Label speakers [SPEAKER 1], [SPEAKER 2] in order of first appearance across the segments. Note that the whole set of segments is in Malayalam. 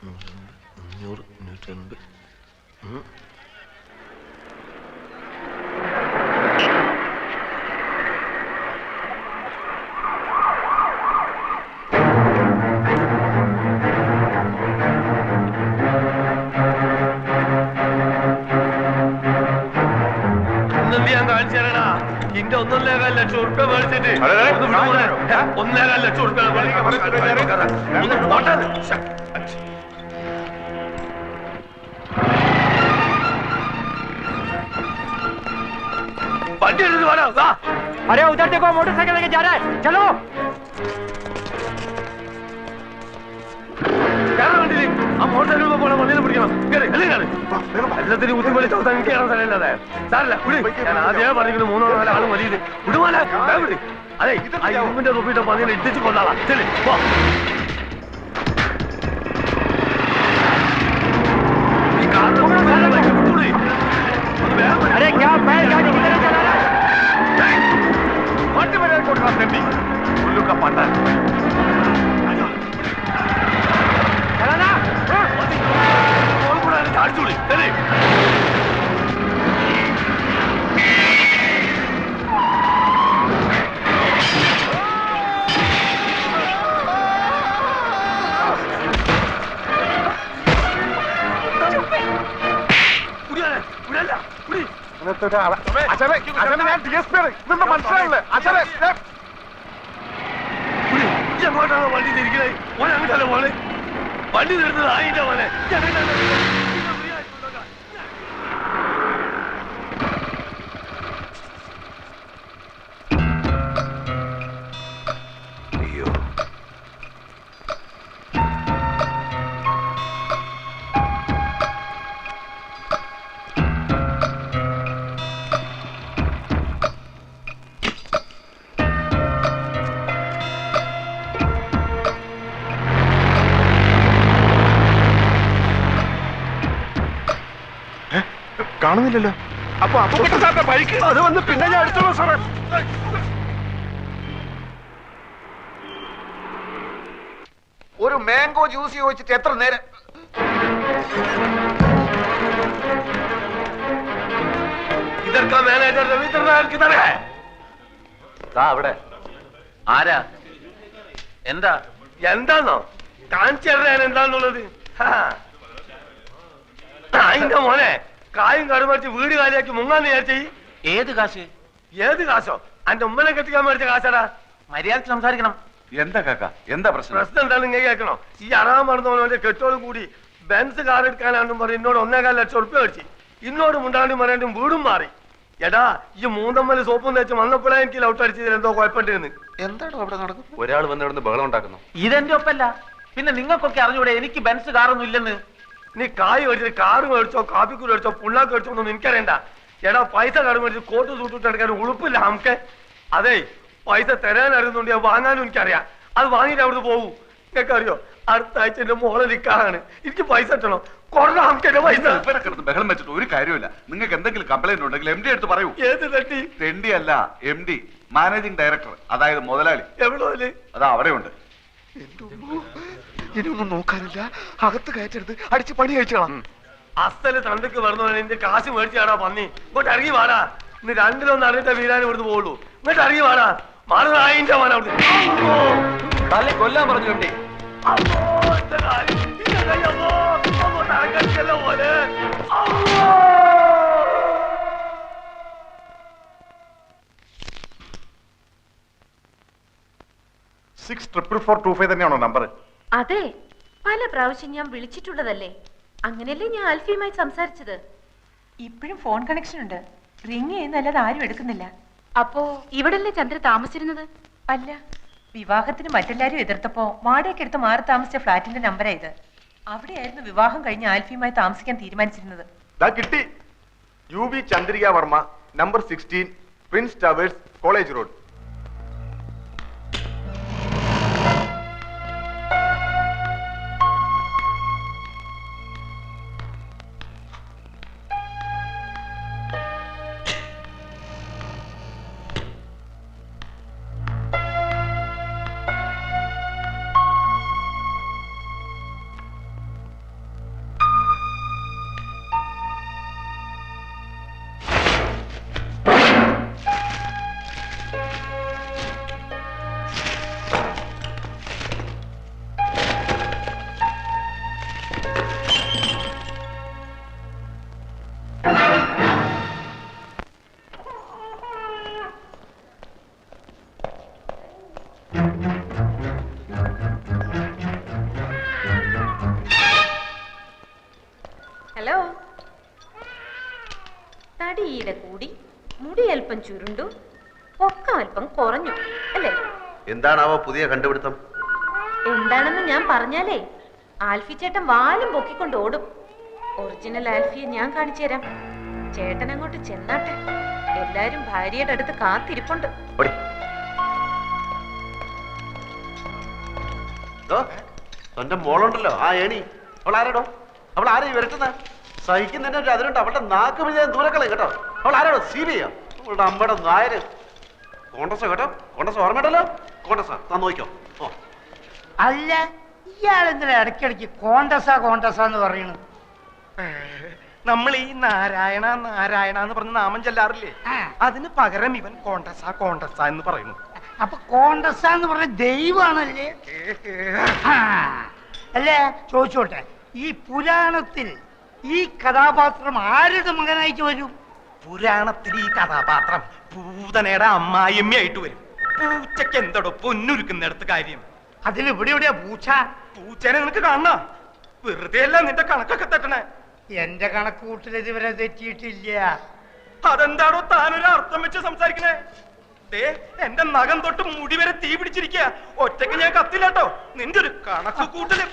[SPEAKER 1] 500, 550. ഇന്റെ 1.25 ലക്ഷം ഉറുപ്പ്യ മേടിച്ചിട്ട് 1.25 ലക്ഷം ഉറുപ്പ്യ वंडी वाला अरे उधर देखो मोटरसाइकिल लेके जा रहा है चलो ആ മോട്ടോർ പോണ വണ്ടിയിൽ പിടിക്കണം എല്ലാത്തിനും കുത്തിപ്പൊളി ചവിട്ടാൻ എനിക്ക് കയറാൻ സ്ഥലമില്ലാതെ സാറില്ല ഞാൻ ആദ്യമേ പറഞ്ഞിരിക്കുന്നു 3-4 ആള് മതിയത് വിടുവാല അതെ ആ ഇരുമ്പിന്റെ തൊപ്പിട്ട പന്നിനെ ഇട്ടിച്ച് കൊള്ളാളാ ശരി ഈ കാറിന് വിട്ടൂടി अरे क्या बैलगाड़ी किधर चला रहा है वंडी में कोटरा प्रेमी उल्लू का पता चलाना कौन बुला रहा झाड़ चूड़ी चले വണ്ടി തിരിക്കണേ ഓൻ അങ്ങോട്ടല്ലേ പോണേ വണ്ടി തീർന്നത് ആയില്ല പോലെ കാണുന്നില്ലല്ലോ അപ്പൊ സാറിന്റെ ബൈക്ക് അത് വന്ന് പിന്നെ ഞാൻ എടുത്തോളൂ സാറേ ഒരു മാംഗോ ജ്യൂസ് ചോദിച്ചിട്ട് എത്ര നേരം ഇതൊക്കെ മാനേജർ രവീന്ദ്രനാഥ് അവിടെ ആരാ എന്താ എന്താന്നോ കാണിച്ചു തരാൻ എന്താന്നുള്ളത് അതിന്റെ മോനെ കായും കടുമടിച്ച് വീട് കാലിയാക്കി മുങ്ങാന്ന് വിചാരിച്ച ഏത് കാശ് ഏത് കാശോ അന്റെ ഉമ്മനെ കെട്ടിക്കാൻ മേടിച്ച കാശാടാ മര്യാദക്ക് സംസാരിക്കണം എന്താ കാക്ക എന്താ പ്രശ്നം എന്താ നിങ്ങൾ കേൾക്കണോ ഈ അറാൻ പറഞ്ഞവന്റെ കെട്ടോടും കൂടി ബെൻസ് കാർ എടുക്കാനാണെന്നും പറഞ്ഞ് എന്നോട് 1.25 ലക്ഷം ഉറുപ്പ്യ മേടിച്ച് ഇന്നോട് മുണ്ടാണ്ടും പറയാണ്ടും വീടും മാറി എടാ ഈ മൂന്നമ്മല് സോപ്പും തേച്ച് വന്നപ്പോഴേ എനിക്ക് ലൗട്ട് അടിച്ചതിൽ എന്തോ കുഴപ്പമുണ്ടെന്ന് എന്താണോ അവിടെ നടക്കുന്നത് ഒരാൾ വന്ന് ഇവിടുന്ന് ബഹളം ഉണ്ടാക്കുന്നു ഇതെന്റെ ഒപ്പല്ല പിന്നെ നിങ്ങൾക്കൊക്കെ അറിഞ്ഞൂടെ എനിക്ക് ബെൻസ് കാറൊന്നും ഇല്ലെന്ന് നീ കായ് മേടിച്ചിട്ട് കാറ് മേടിച്ചോ കാപ്പിക്കൂര് മേടിച്ചോ പുള്ളാക്ക് മേടിച്ചോ ഒന്നും എനിക്കറിയണ്ട എടാ പൈസ കാട് മേടിച്ച് കോട്ട് സൂട്ടിട്ട് എടുക്കാൻ ഉളുപ്പില്ല നമുക്ക് അതെ പൈസ തരാൻ അറിയുന്നുണ്ട് ഞാൻ വാങ്ങാനും എനിക്കറിയാം അത് വാങ്ങിയിട്ട് അവിടുന്ന് പോകും നിങ്ങൾക്ക് അറിയോ അടുത്ത ആഴ്ച എന്റെ മോളെ നിൽക്കാറാണ് എനിക്ക് പൈസ കിട്ടണം കൊറേ നമുക്ക് എന്റെ പൈസ ബഹളം വെച്ചിട്ട് ഒരു കാര്യമില്ല നിങ്ങൾക്ക് എന്തെങ്കിലും കംപ്ലൈന്റ് ഉണ്ടെങ്കിൽ എം ഡി എടുത്ത് പറയൂ ഏത് തെണ്ടി തെണ്ടി അല്ല എം ഡി മാനേജിംഗ് ഡയറക്ടർ അതായത് മുതലാളി എവിടെ അതാ അവിടെ ഉണ്ട് ഇനിയൊന്നും നോക്കാനില്ല അകത്ത് കയറ്റരുത് അടിച്ച് പണി കഴിച്ചോളാം അസ്ഥല് തണ്ടക്ക് വരുന്ന എന്റെ കാശ് മേടിച്ചാടാ പന്നി ഇങ്ങോട്ട് ഇറങ്ങി വാടാ ഇന്ന് രണ്ടിലൊന്നും അറിഞ്ഞിട്ട വീരാൻ ഇവിടുന്ന് പോകുള്ളൂ ഇങ്ങോട്ട് ഇറങ്ങി വാടാ മാറുന്ന മോനെ അവിടെ കൊല്ലാൻ പറഞ്ഞു വേണ്ടി പോലെ
[SPEAKER 2] 644425 തന്നെയാണോ നമ്പർ?
[SPEAKER 3] അതെ, പല പ്രാവശ്യം ഞാൻ വിളിച്ചിട്ടുള്ളതല്ലേ. അങ്ങനെയല്ലേ ഞാൻ ആൽഫിയുമായി സംസാരിച്ചത്.
[SPEAKER 4] ഇപ്പോഴും ഫോൺ കണക്ഷൻ ഉണ്ട്. റിങ് ചെയ്യുന്നല്ലാതെ ആരും എടുക്കുന്നില്ല.
[SPEAKER 3] അപ്പോ ഇവിടല്ലേ ചന്ദ്ര താമസിച്ചിരുന്നത്?
[SPEAKER 4] അല്ല, വിവാഹത്തിന് മറ്റെല്ലാരും എതിർത്തപ്പോ വാടകയ്ക്ക് എടുത്ത് മാറി താമസിച്ച ഫ്ലാറ്റിന്റെ നമ്പറാ ഇത്. അവിടെയായിരുന്നു വിവാഹം കഴിഞ്ഞ് ആൽഫിയുമായി താമസിക്കാൻ തീരുമാനിച്ചിരുന്നത്.
[SPEAKER 2] കിട്ടി. UB Chandrika Varma, number 16, Prince towers, college road.
[SPEAKER 3] Hello. തടിയുടെ കൂടി, മുടി അല്പം ചുരുണ്ടു, പൊക്കം അല്പം കുറഞ്ഞു അല്ലേ?
[SPEAKER 5] എന്താണാവോ പുതിയ കണ്ടുപിടുത്തം?
[SPEAKER 3] എന്താണെന്ന് ഞാൻ പറഞ്ഞാലേ ആൽഫി ചേട്ടൻ വാലും പൊക്കിക്കൊണ്ട് ഓടും. ഒറിജിനൽ ആൽഫിയെ ഞാൻ കാണിച്ചു തരാം. ചേട്ടൻ അങ്ങോട്ട് ചെന്നാട്ടെ. എല്ലാരും ഭാര്യയുടെ അടുത്ത് കാത്തിരിപ്പുണ്ട്.
[SPEAKER 5] തന്റെ മോളുണ്ടല്ലോ ആ ഏണി, അവൾ ആരാടോ? അവൾ ആരെയും വരട്ടുന്ന സഹിക്കുന്നതിന്റെ ഒരു അതിലുണ്ട്. അവളുടെ നാക്ക് പിടിച്ചാൽ ദൂരക്കളെ കേട്ടോ. അവൾ ആരാടോ? സീബിയോ? അവളുടെ അമ്മയുടെ നായര്. കോൺഗ്രസ് കേട്ടോ, കോൺഗ്രസ് ഓർമ്മയുണ്ടല്ലോ. കോൺഗ്രസ് താൻ നോക്കിക്കോ. ഓ
[SPEAKER 6] അല്ല, ഇയാളെന്തിനാ ഇടയ്ക്കിടയ്ക്ക് കോണ്ടസ എന്ന് പറയുന്നു?
[SPEAKER 1] നമ്മൾ ഈ നാരായണ നാരായണ എന്ന് പറഞ്ഞ നാമം ചെല്ലാറില്ലേ, അതിന് പകരം ഇവൻ കോണ്ടസ എന്ന് പറയുന്നു.
[SPEAKER 6] അപ്പൊ കോണ്ടസ എന്ന് പറഞ്ഞ ദൈവമാണല്ലേ? അല്ലേ, ചോദിച്ചോട്ടെ, ഈ പുരാണത്തിൽ ഈ കഥാപാത്രം ആരുടെ മകനായിട്ട് വരും?
[SPEAKER 1] പുരാണത്തിൽ ഈ കഥാപാത്രം പൂതനയുടെ അമ്മായിയമ്മയായിട്ട് വരും. പൂച്ചയ്ക്ക് എന്തോടോ പൊന്നുരുക്കുന്നിടത്ത് കാര്യം?
[SPEAKER 6] അതിന് ഇവിടെ എവിടെയാ പൂച്ച?
[SPEAKER 1] പൂച്ചനെ നിനക്ക് കാണണ? വെറുതെ അല്ല നിന്റെ കണക്കൊക്കെ തെറ്റണേ.
[SPEAKER 6] എന്റെ കണക്ക് കൂട്ടിൽ ഇതുവരെ തെറ്റിയിട്ടില്ല.
[SPEAKER 1] അതെന്താണോ താനൊരു അർത്ഥം വെച്ച് സംസാരിക്കണേ? എന്റെ നഖം തൊട്ട് മുടി വരെ തീ പിടിച്ചിരിക്കുക. ഒറ്റയ്ക്ക് ഞാൻ കത്തില്ല. നിന്റെ ഒരു കണക്ക് കൂട്ടല്.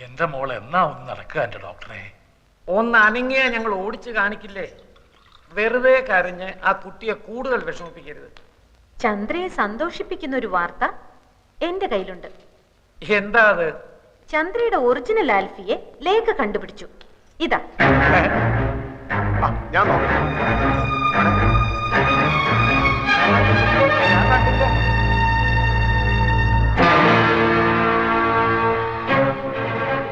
[SPEAKER 7] എന്റെ മോൾ എന്നാ ഒന്ന് നടക്കുക എന്റെ ഡോക്ടറെ?
[SPEAKER 8] ഒന്ന് അനങ്ങിയ ഞങ്ങൾ ഓടിച്ചു കാണിക്കില്ലേ? വെറുതെ കരഞ്ഞ് ആ കുട്ടിയെ കൂടുതൽ വിഷമിപ്പിക്കരുത്.
[SPEAKER 3] ചന്ദ്രയെ സന്തോഷിപ്പിക്കുന്ന ഒരു വാർത്ത എന്റെ കയ്യിലുണ്ട്.
[SPEAKER 8] എന്താ അത്?
[SPEAKER 3] ചന്ദ്രയുടെ ഒറിജിനൽ ആൽഫിയെ ലേഖ കണ്ടുപിടിച്ചു. ഇതാ.
[SPEAKER 2] ഞാൻ നോക്കാം.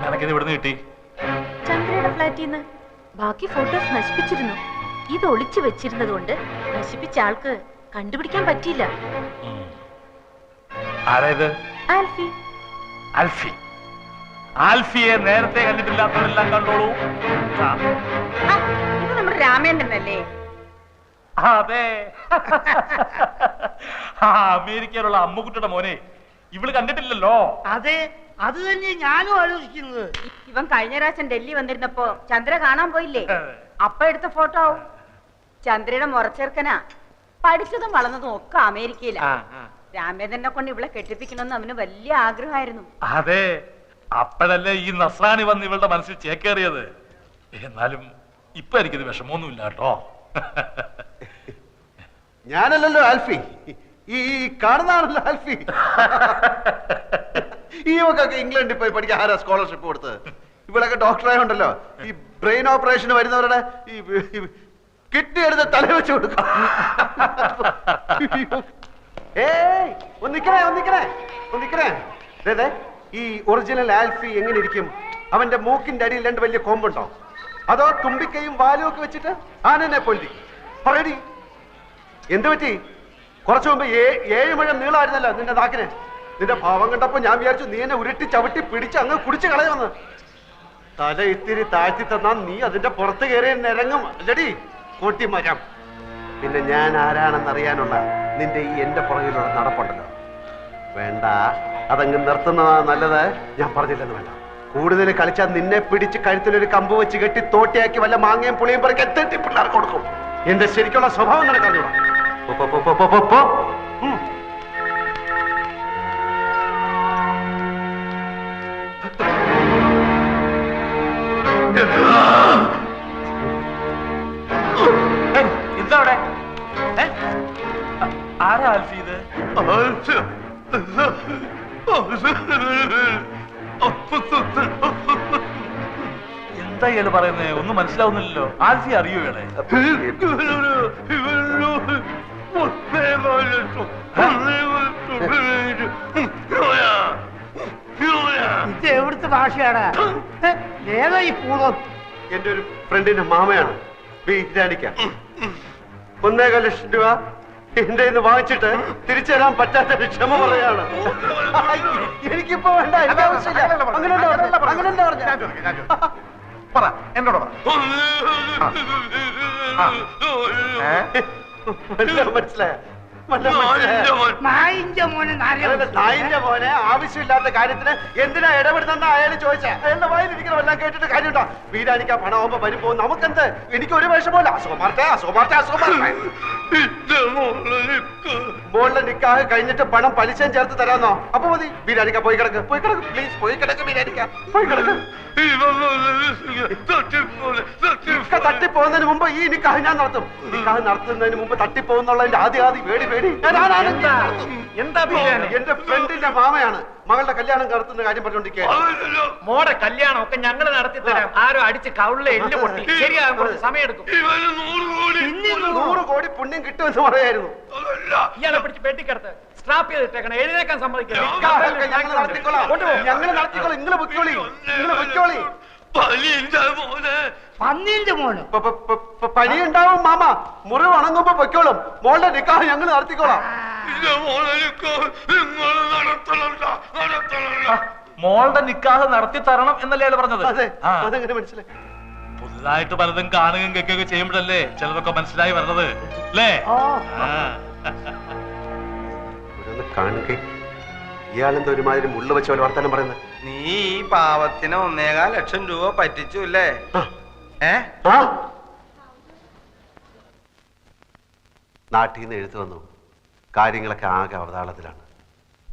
[SPEAKER 7] നിനക്കിത് ഇവിടുന്ന് കിട്ടി?
[SPEAKER 3] ചന്ദ്രയുടെ ഫ്ലാറ്റിൽ നിന്ന്. ബാക്കി ഫോട്ടോസ് നശിപ്പിച്ചിരുന്നു. ഇത് ഒളിച്ചു വെച്ചിരുന്നത് കൊണ്ട് നശിപ്പിച്ച ആൾക്ക് കണ്ടുപിടിക്കാൻ പറ്റിയില്ല.
[SPEAKER 7] ആരായത്?
[SPEAKER 3] ആൽഫി.
[SPEAKER 7] ആൽഫി. ആൽഫിയെ നേരത്തെ കണ്ടിട്ടില്ലാത്തവരെല്ലാം കണ്ടോളൂ.
[SPEAKER 3] ഇത് നമ്മുടെ രാമേന്ദ്രനല്ലേ?
[SPEAKER 7] അതെ. അമേരിക്കയിലുള്ള അമ്മുക്കുട്ടിയുടെ മോനെ ഇവള് കണ്ടിട്ടില്ലല്ലോ.
[SPEAKER 6] അതെ, അത് തന്നെ ഞാനും ആലോചിക്കുന്നത്.
[SPEAKER 9] ഇവൻ കഴിഞ്ഞ പ്രാവശ്യം ഡൽഹി വന്നിരുന്നപ്പോ ചന്ദ്ര കാണാൻ പോയില്ലേ? അപ്പ എടുത്ത ഫോട്ടോ ആവും. ചന്ദ്രയുടെ മുറച്ചെറുക്കനാ. പഠിച്ചതും വളർന്നതും ഒക്കെ അമേരിക്കയിലാ. രാമേന്ദ്രനെ കൊണ്ട് ഇവളെ കെട്ടിപ്പിക്കണമെന്ന് അവന് വലിയ ആഗ്രഹമായിരുന്നു.
[SPEAKER 7] അതെ, അപ്പോഴല്ലേ ഈ നസ്രാണി വന്ന് ഇവളുടെ മനസ്സിൽ ചേക്കേറിയത്. എന്നാലും ഇപ്പൊ എനിക്കിത് വിഷമമൊന്നുമില്ല കേട്ടോ.
[SPEAKER 5] ഞാനല്ലല്ലോ ആൽഫി, ഈ കാണുന്നതാണല്ലോ ആൽഫി. ഈ മക്കൊക്കെ ഇംഗ്ലണ്ടിൽ പോയി പഠിക്കാൻ ആരാ സ്കോളർഷിപ്പ് കൊടുത്തത്? ഇവിടൊക്കെ ഡോക്ടറായോണ്ടല്ലോ ഈ ബ്രെയിൻ ഓപ്പറേഷന് വരുന്നവരുടെ ഈ കിഡ്നി എടുത്ത് തല വെച്ച് കൊടുക്കും. ഈ ഒറിജിനൽ ആൽഫി എങ്ങനെ ഇരിക്കും? അവന്റെ മൂക്കിന്റെ അടിയിൽ രണ്ട് വലിയ കൊമ്പുണ്ടോ? അതോ തുമ്പിക്കൈയും വാലും ഒക്കെ വെച്ചിട്ട് ആനനെ പൊന്തി പറയടി. എന്ത് പറ്റി? കുറച്ചു മുമ്പ് 7 മുഴം നീളമായിരുന്നല്ലോ നിന്റെ നാക്കിന്. നിന്റെ ഭാവം കണ്ടപ്പോ ഞാൻ വിചാരിച്ചു നീ എന്നെ ഉരുട്ടി ചവിട്ടി പിടിച്ച് അങ്ങ് കുടിച്ച് കളയുമെന്ന്. തല ഇത്തിരി താഴ്ത്തി തന്നാ നീ അതിന്റെ പുറത്ത് കയറി നിരങ്ങും അല്ലടി കോട്ടിമരം. പിന്നെ ഞാൻ ആരാണെന്നറിയാനുള്ള നിന്റെ ഈ എന്റെ പുറകിലുള്ള നടപ്പുണ്ടല്ലോ, വേണ്ട, അതങ്ങ് നിർത്തുന്നതാണ് നല്ലത്. ഞാൻ പറഞ്ഞില്ലെന്ന് വേണ്ട. കൂടുതൽ കളിച്ചാൽ നിന്നെ പിടിച്ച് കഴുത്തിലൊരു കമ്പ് വെച്ച് കെട്ടി തോട്ടിയാക്കി വല്ല മാങ്ങയും പുളിയും പറക്കി എത്തി പിള്ളേർക്ക് കൊടുക്കും. എന്റെ ശരിക്കുള്ള സ്വഭാവം നിനക്കറിഞ്ഞൂടാ.
[SPEAKER 7] എന്താ അവിടെ? ആരാ ആൽഫി ഇത്? എന്താ ഇയാള് പറയുന്നേ? ഒന്നും മനസ്സിലാവുന്നില്ലല്ലോ. ആൽഫി അറിയോ ഇയാളെ?
[SPEAKER 6] ഇത് എവിടുത്തെ ഭാഷയാണ്? ഏതാ ഈ പൂതം?
[SPEAKER 5] എന്റെ ഒരു ഫ്രണ്ടിന്റെ മാമയാണ് ബീരാനിക്ക. 1.25 ലക്ഷം രൂപ എന്റെ ഇന്ന് വാങ്ങിച്ചിട്ട് തിരിച്ചു തരാൻ പറ്റാത്ത ക്ഷമ പറയാണ്. എനിക്കിപ്പോ വേണ്ട, എനിക്ക് ആവശ്യമില്ല. അങ്ങനെ
[SPEAKER 2] പറ, എന്നോട് പറ.
[SPEAKER 5] മനസ്സിലായ
[SPEAKER 6] നായിന്റെ മോനെ
[SPEAKER 5] നായിന്റെ മോനെ ആവശ്യമില്ലാത്ത കാര്യത്തിന് എന്തിനാ ഇടപെടുന്ന അയാൾ ചോദിച്ചാ അയാളുടെ വായിലിരിക്കണം എല്ലാം കേട്ടിട്ട് കാര്യമുണ്ടോ? വീരാനിക്ക് പണമാകുമ്പോ വരുമ്പോ നമുക്കെന്ത്? എനിക്ക് ഒരു വിഷമല്ല. മോളിലെ നിക്കാഹ് കഴിഞ്ഞിട്ട് പണം പലിശയും ചേർത്ത് തരാന്നോ? അപ്പൊ മതി. വീരാനിക്ക പോയി കിടക്ക്, പ്ലീസ് പോയി കിടക്ക്. വീരാനിക്ക പോയി കിടക്ക്. തട്ടിപ്പോകുന്നതിന് മുമ്പ് ഈ നിക്കാഹ് ഞാൻ നടത്തും. നിക്കാഹ് നടത്തുന്നതിന് മുമ്പ് തട്ടിപ്പോകുന്നുള്ളതിന്റെ ആദ്യ പേടി
[SPEAKER 8] എന്താ
[SPEAKER 5] എന്റെ ഫ്രണ്ടിന്റെ മാമയാണ് മകളുടെ കല്യാണം നടത്തുന്ന കാര്യം പറഞ്ഞോണ്ടിരിക്കുക.
[SPEAKER 8] മോടെ കല്യാണം ഒക്കെ ഞങ്ങൾ നടത്തി തരാം. ആരോ അടിച്ച് കവിളിലെ എല്ല് പൊട്ടി ശരിയാകും, കുറച്ച് സമയമെടുക്കും.
[SPEAKER 5] 100 കോടി പുണ്യം കിട്ടുമെന്ന് പറയായിരുന്നു.
[SPEAKER 8] ഇയാളെ പിടിച്ച് പെട്ടിക്കടത്ത് സ്ട്രാപ്പ് ചെയ്തിട്ടേക്കണം. എഴുന്നേക്കാൻ സമ്മതിക്കില്ല.
[SPEAKER 5] ഞങ്ങൾ നടത്തിക്കോളാം. നിങ്ങൾ പൊയ്ക്കോളി.
[SPEAKER 6] പന്നീന്റെ മോന്
[SPEAKER 5] പനി ഉണ്ടാവും മാമ. മുറിവ് ഉണങ്ങുമ്പോ പൊയ്ക്കോളും. മോളുടെ നിക്കാഹ് ഞങ്ങൾ നടത്തിക്കോളാം.
[SPEAKER 7] മോളുടെ നിക്കാഹ് നടത്തി തരണം എന്നല്ലേ അയാൾ പറഞ്ഞത്?
[SPEAKER 5] അതെ, അതെങ്ങനെ മനസ്സിലായി?
[SPEAKER 7] പുതുതായിട്ട് പലതും കാണുകയും കേൾക്കുകയൊക്കെ ചെയ്യുമ്പോഴല്ലേ ചിലതൊക്കെ മനസ്സിലായി വരുന്നത് അല്ലേ?
[SPEAKER 5] കാണുക ഇയാളെന്താ ഒരുമാതിരി മുള്ള വെച്ച പോലെ വർത്താനം പറയുന്നത്?
[SPEAKER 1] നീ ഈ പാവത്തിന് 1.25 ലക്ഷം രൂപ പറ്റിച്ചു അല്ലേ?
[SPEAKER 5] നാട്ടിൽ നിന്ന് എഴുത്തു വന്നു. കാര്യങ്ങളൊക്കെ ആകെ അവതാളത്തിലാണ്.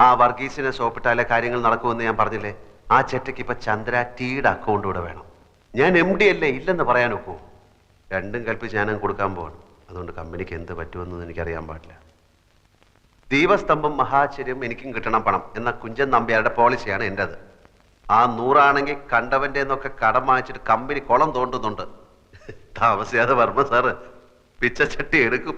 [SPEAKER 5] ആ വർഗീസിനെ സോപ്പിട്ടാലേ കാര്യങ്ങൾ നടക്കുമെന്ന് ഞാൻ പറഞ്ഞില്ലേ? ആ ചെറ്റയ്ക്ക് ഇപ്പൊ ചന്ദ്ര ടീയുടെ അക്കൗണ്ട് കൂടെ വേണം. ഞാൻ MD അല്ലേ, ഇല്ലെന്ന് പറയാൻ ഒക്കൂ. രണ്ടും കൽപ്പിച്ച് ഞാനും കൊടുക്കാൻ പോവാണ്. അതുകൊണ്ട് കമ്പനിക്ക് എന്ത് പറ്റുമെന്ന് എനിക്കറിയാൻ പാടില്ല. ദീപസ്തംഭം മഹാചര്യം എനിക്കും കിട്ടണം പണം എന്ന കുഞ്ചൻ നമ്പ്യാരുടെ പോളിസിയാണ് എൻ്റെത്. ആ 100 ആണെങ്കിൽ കണ്ടവന്റെ എന്നൊക്കെ കടം വാങ്ങിച്ചിട്ട് കമ്പനി കുളം തോണ്ടുന്നുണ്ട്. താമസിയാതെ വർമ്മ സാറ് പിച്ചച്ചട്ടി എടുക്കും.